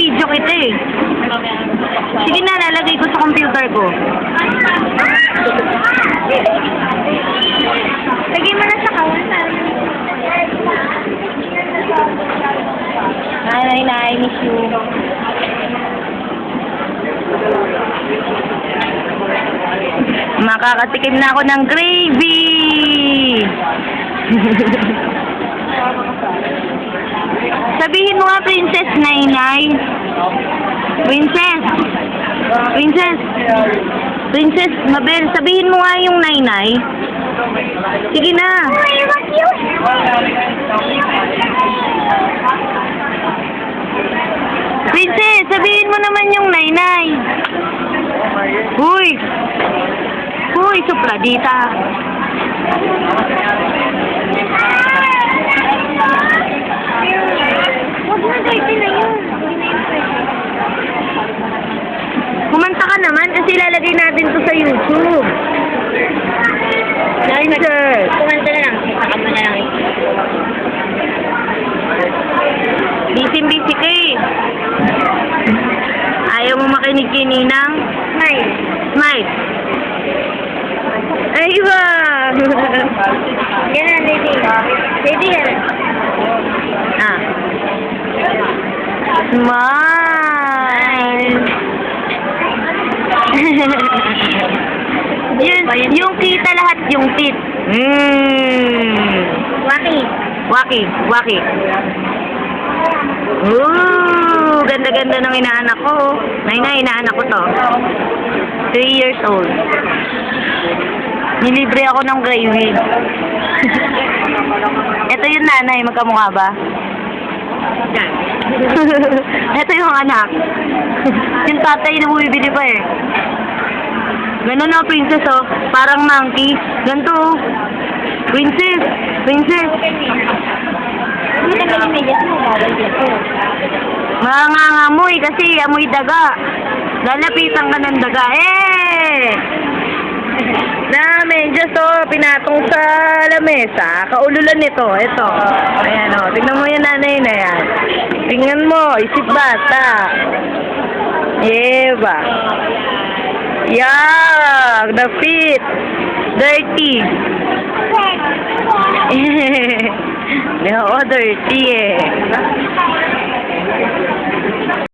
binibidyo kita eh. Sige na, lalagay ko sa computer ko. Lagay mo na sa kawan. I miss you. Makakatikim na ako ng gravy. Sabihin mo nga, Princess Nainay. Princess. Princess. Princess Mabel, sabihin mo nga yung Nainay. Sige na. Princess, sabihin mo naman yung Nainay. Uy. Uy, supradita. Huwag na, dirty na yun. Kumanta ka naman kasi ilalagay natin to sa YouTube. Princess. Kumanta na lang. Saka mo na lang. Busy ka eh. Ayaw mo makinig kay Ninang? Smile. Smile. Ay ba? Yan na, lady. Lady yan. Ah. Smile. yung kita lahat yung tit. Waki. Waki, waki. Ooh, ganda-ganda ng inaanak ko. Nay, inaanak ko to. 3 years old. Nilibre ako ng gravy. Ito yung nanay, magkamukha ba? Ito yung anak. Yung tatay na bumibili pa eh. Ganun na, princess oh. Parang monkey. Ganito oh. Princess. Princess. Mangangamoy kasi amoy daga. Lalapitan ka ng daga. Medyas oh, pinatong sa lamesa. Kaululan nito. Ito. Ayan oh. Tingnan mo yung nanay na yan. Tingnan mo. Isip bata. Eva. Yuck. The feet. Dirty. No, dirty eh.